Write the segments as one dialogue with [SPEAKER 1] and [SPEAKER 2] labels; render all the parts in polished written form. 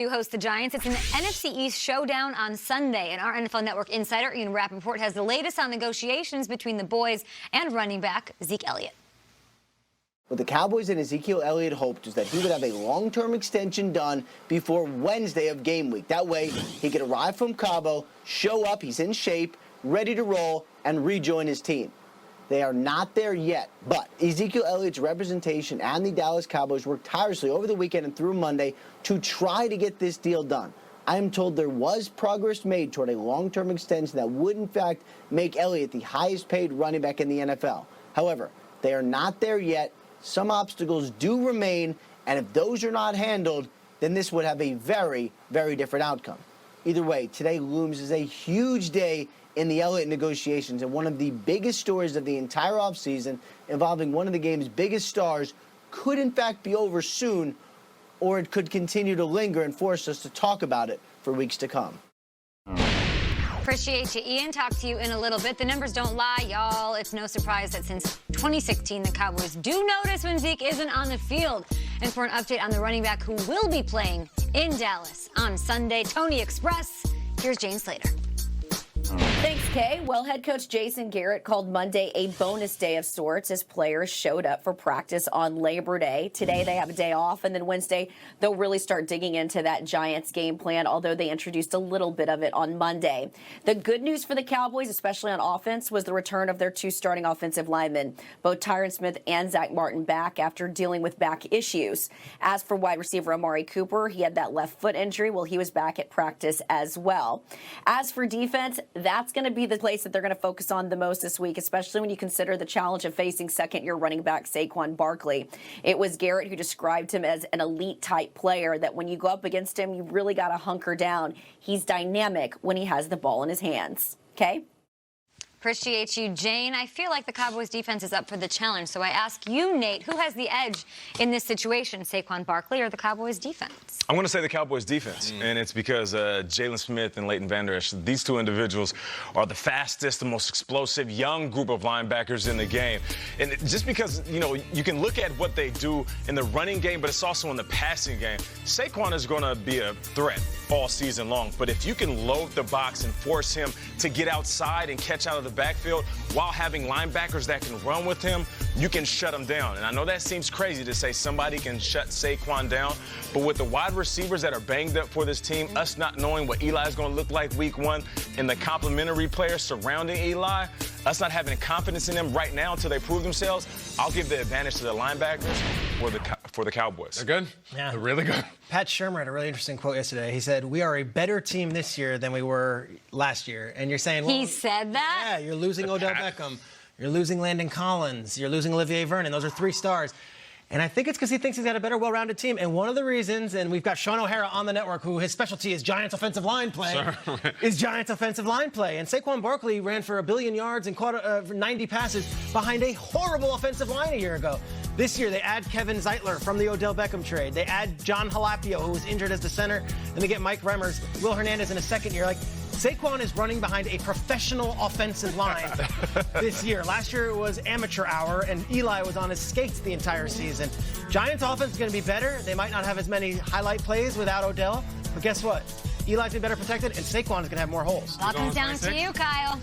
[SPEAKER 1] You host the Giants. It's an NFC East showdown on Sunday, and our NFL Network insider, Ian Rappaport, has the latest on negotiations between the boys and running back Zeke Elliott.
[SPEAKER 2] What the Cowboys and Ezekiel Elliott hoped was that he would have a long-term extension done before Wednesday of game week. That way, he could arrive from Cabo, show up, he's in shape, ready to roll, and rejoin his team. They are not there yet, but Ezekiel Elliott's representation and the Dallas Cowboys worked tirelessly over the weekend and through Monday to try to get this deal done. I am told there was progress made toward a long-term extension that would, in fact, make Elliott the highest-paid running back in the NFL. However, they are not there yet. Some obstacles do remain, and if those are not handled, then this would have a very, very different outcome. Either way, today looms as a huge day in the Elliott negotiations, and one of the biggest stories of the entire offseason involving one of the game's biggest stars could in fact be over soon, or it could continue to linger and force us to talk about it for weeks to come.
[SPEAKER 1] Appreciate you, Ian. Talk to you in a little bit. The numbers don't lie, y'all. It's no surprise that since 2016, the Cowboys do notice when Zeke isn't on the field. And for an update on the running back who will be playing in Dallas on Sunday, Tony Express, here's Jane Slater.
[SPEAKER 3] Thanks, Kay. Well, head coach Jason Garrett called Monday a bonus day of sorts as players showed up for practice on Labor Day. Today they have a day off, and then Wednesday they'll really start digging into that Giants game plan, although they introduced a little bit of it on Monday. The good news for the Cowboys, especially on offense, was the return of their two starting offensive linemen, both Tyron Smith and Zach Martin, back after dealing with back issues. As for wide receiver Amari Cooper, he had that left foot injury. Well, he was back at practice as well. As for defense, that's going to be the place that they're going to focus on the most this week, especially when you consider the challenge of facing second-year running back Saquon Barkley. It was Garrett who described him as an elite-type player, that when you go up against him, you really got to hunker down. He's dynamic when he has the ball in his hands. Okay?
[SPEAKER 1] Appreciate you, Jane. I feel like the Cowboys defense is up for the challenge, so I ask you, Nate, who has the edge in this situation, Saquon Barkley or the Cowboys defense?
[SPEAKER 4] I'm going to say the Cowboys defense, and it's because Jalen Smith and Leighton Vander Esch, these two individuals are the fastest, the most explosive young group of linebackers in the game. And just because, you know, you can look at what they do in the running game, but it's also in the passing game. Saquon is going to be a threat all season long, but if you can load the box and force him to get outside and catch out of the backfield while having linebackers that can run with him, you can shut him down. And I know that seems crazy to say somebody can shut Saquon down, but with the wide receivers that are banged up for this team, us not knowing what Eli is going to look like week one, and the complementary players surrounding Eli, us not having confidence in them right now until they prove themselves, I'll give the advantage to the linebackers for the Cowboys.
[SPEAKER 5] They're good?
[SPEAKER 6] Yeah.
[SPEAKER 5] They're really good.
[SPEAKER 6] Pat Shermer had a really interesting quote yesterday. He said, "We are a better team this year than we were last year." And you're saying, well,
[SPEAKER 1] He said that?
[SPEAKER 6] Yeah, you're losing Odell Beckham. You're losing Landon Collins. You're losing Olivier Vernon. Those are three stars. And I think it's because he thinks he's got a better, well-rounded team. And one of the reasons, and we've got Sean O'Hara on the network, who his specialty is Giants offensive line play, is Giants offensive line play. And Saquon Barkley ran for 1 billion yards and caught 90 passes behind a horrible offensive line a year ago. This year, they add Kevin Zeitler from the Odell Beckham trade. They add John Halapio, who was injured as the center. And they get Mike Remmers, Will Hernandez in a second year. Like, Saquon is running behind a professional offensive line this year. Last year it was amateur hour, and Eli was on his skates the entire season. Giants offense is going to be better. They might not have as many highlight plays without Odell, but guess what? Eli's been better protected, and Saquon is going to have more holes.
[SPEAKER 1] All comes down to you, Kyle.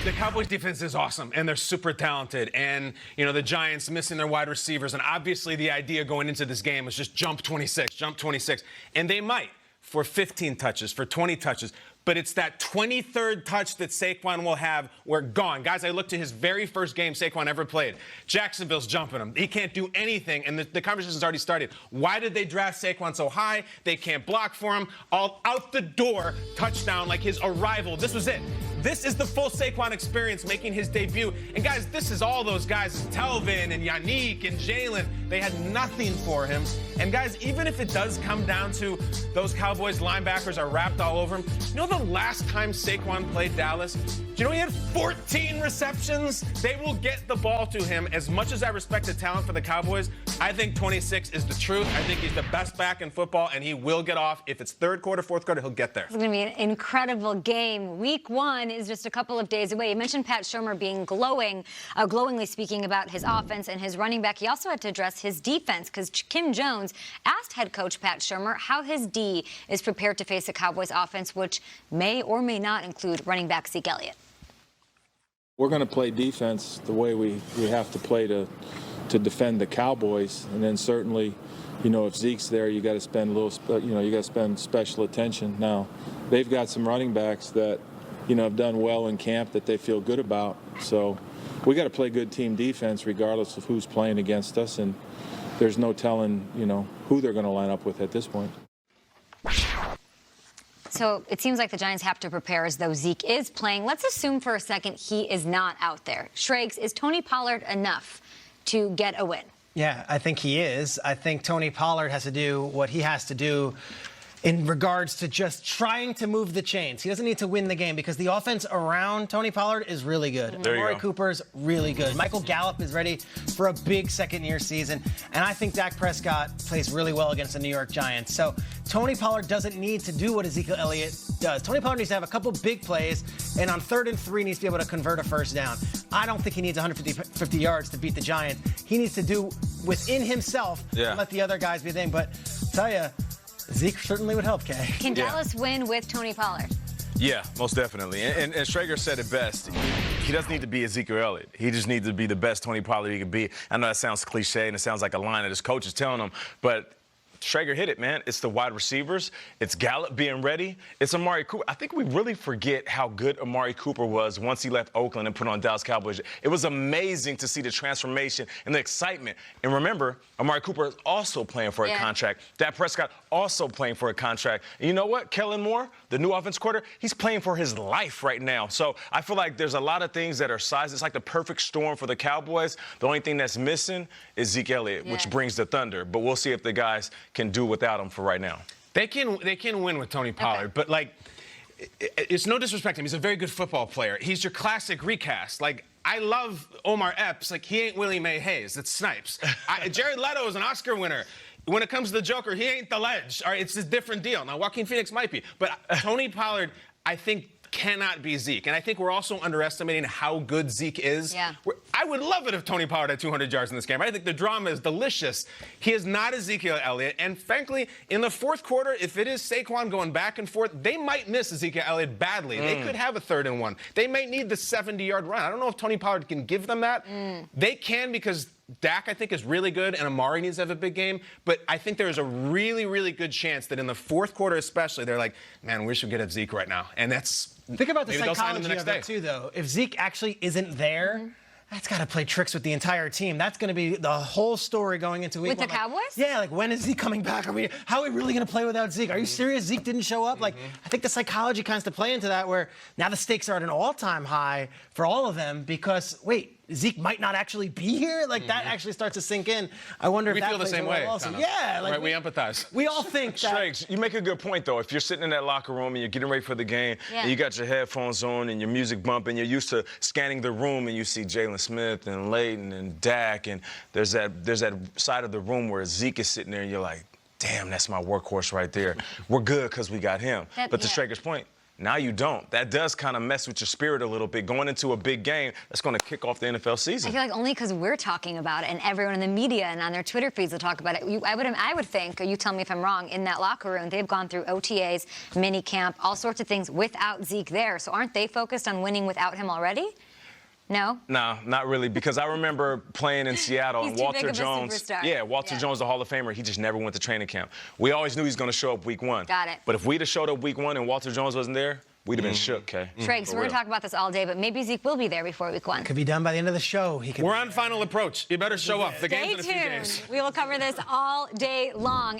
[SPEAKER 5] The Cowboys defense is awesome, and they're super talented. And, you know, the Giants missing their wide receivers. And obviously the idea going into this game was just jump 26. And they might for 15 touches, for 20 touches. But it's that 23rd touch that Saquon will have. We're gone. Guys, I looked at his very first game Saquon ever played. Jacksonville's jumping him. He can't do anything, and the conversation's already started. Why did they draft Saquon so high? They can't block for him. All out the door, touchdown, like his arrival. This was it. This is the full Saquon experience making his debut. And, guys, this is all those guys, Telvin and Yannick and Jalen. They had nothing for him. And, guys, even if it does come down to those Cowboys linebackers are wrapped all over him, you know the last time Saquon played Dallas? Do you know he had 14 receptions? They will get the ball to him. As much as I respect the talent for the Cowboys, I think 26 is the truth. I think he's the best back in football, and he will get off. If it's third quarter, fourth quarter, he'll get there.
[SPEAKER 1] It's going to be an incredible game. Week 1 is just a couple of days away. You mentioned Pat Shurmur being glowingly speaking about his offense and his running back. He also had to address his defense because Kim Jones asked head coach Pat Shurmur how his D is prepared to face the Cowboys offense, which may or may not include running back Zeke Elliott.
[SPEAKER 7] We're going to play defense the way we have to play to defend the Cowboys, and then certainly, if Zeke's there, you got to spend you got to spend special attention. Now, they've got some running backs that have done well in camp that they feel good about. So we got to play good team defense regardless of who's playing against us, and there's no telling who they're going to line up with at this point.
[SPEAKER 1] So it seems like the Giants have to prepare as though Zeke is playing. Let's assume for a second he is not out there. Schrags, is Tony Pollard enough to get a win?
[SPEAKER 6] Yeah, I think he is. I think Tony Pollard has to do what he has to do in regards to just trying to move the chains. He doesn't need to win the game because the offense around Tony Pollard is really good. Amari Cooper's really good. Michael Gallup is ready for a big second-year season. And I think Dak Prescott plays really well against the New York Giants. So Tony Pollard doesn't need to do what Ezekiel Elliott does. Tony Pollard needs to have a couple big plays, and on 3rd and 3 needs to be able to convert a first down. I don't think he needs 150 yards to beat the Giants. He needs to do within himself and let the other guys be the thing. But I'll tell you, Zeke certainly would help, Kay.
[SPEAKER 1] Can Dallas win with Tony Pollard?
[SPEAKER 4] Yeah, most definitely. And Schrager said it best. He doesn't need to be Ezekiel Elliott. He just needs to be the best Tony Pollard he could be. I know that sounds cliche and it sounds like a line that his coach is telling him, but Schrager hit it, man. It's the wide receivers. It's Gallup being ready. It's Amari Cooper. I think we really forget how good Amari Cooper was once he left Oakland and put on Dallas Cowboys. It was amazing to see the transformation and the excitement. And remember, Amari Cooper is also playing for a contract. Dak Prescott also playing for a contract. And you know what? Kellen Moore, the new offense coordinator, he's playing for his life right now. So I feel like there's a lot of things that are sized. It's like the perfect storm for the Cowboys. The only thing that's missing is Zeke Elliott, which brings the thunder. But we'll see if the guys can do without him for right now.
[SPEAKER 5] They can win with Tony Pollard, but it's no disrespect to him. He's a very good football player. He's your classic recast. I love Omar Epps. He ain't Willie Mae Hayes. It's Snipes. Jared Leto is an Oscar winner. When it comes to the Joker, he ain't the Ledge. All right, it's a different deal. Now, Joaquin Phoenix might be, but Tony Pollard, I think, cannot be Zeke. And I think we're also underestimating how good Zeke is.
[SPEAKER 1] Yeah.
[SPEAKER 5] I would love it if Tony Pollard had 200 yards in this game. I think the drama is delicious. He is not Ezekiel Elliott. And frankly, in the fourth quarter, if it is Saquon going back and forth, they might miss Ezekiel Elliott badly. They could have a 3rd and 1. They might need the 70-yard run. I don't know if Tony Pollard can give them that. They can because Dak, I think, is really good, and Amari needs to have a big game. But I think there's a really, really good chance that in the fourth quarter especially, they're like, man, we should get Zeke right now. And that's...
[SPEAKER 6] Think about the psychology of it, too, though. If Zeke actually isn't there, that's got to play tricks with the entire team. That's going to be the whole story going into week 1.
[SPEAKER 1] With the Cowboys?
[SPEAKER 6] Yeah, when is Zeke coming back? How are we really going to play without Zeke? Are you serious? Zeke didn't show up? I think the psychology kind of play into that, where now the stakes are at an all-time high for all of them because, wait, Zeke might not actually be here? That actually starts to sink in. I wonder if that
[SPEAKER 5] feel the same way.
[SPEAKER 6] Also. Yeah.
[SPEAKER 5] Right, we empathize.
[SPEAKER 6] We all think that.
[SPEAKER 4] Schrags, you make a good point, though. If you're sitting in that locker room and you're getting ready for the game, and you got your headphones on and your music bumping, you're used to scanning the room and you see Jalen Smith and Leighton and Dak, and there's that side of the room where Zeke is sitting there and you're like, damn, that's my workhorse right there. We're good because we got him. But to Schrager's point, now you don't. That does kind of mess with your spirit a little bit. Going into a big game, that's going to kick off the NFL season.
[SPEAKER 1] I feel like only because we're talking about it and everyone in the media and on their Twitter feeds will talk about it. I would think, or you tell me if I'm wrong, in that locker room, they've gone through OTAs, mini camp, all sorts of things without Zeke there. So aren't they focused on winning without him already? No?
[SPEAKER 4] No, not really, because I remember playing in Seattle and Walter Jones. Walter Jones, the Hall of Famer, he just never went to training camp. We always knew he was going to show up week 1.
[SPEAKER 1] Got it.
[SPEAKER 4] But if we'd have showed up week 1 and Walter Jones wasn't there, we'd have been shook, Kay.
[SPEAKER 1] Schrags, we're going to talk about this all day, but maybe Zeke will be there before week 1.
[SPEAKER 6] Could be done by the end of the show.
[SPEAKER 5] We're on final approach. You better show up. The game's in a few days.
[SPEAKER 1] We will cover this all day long.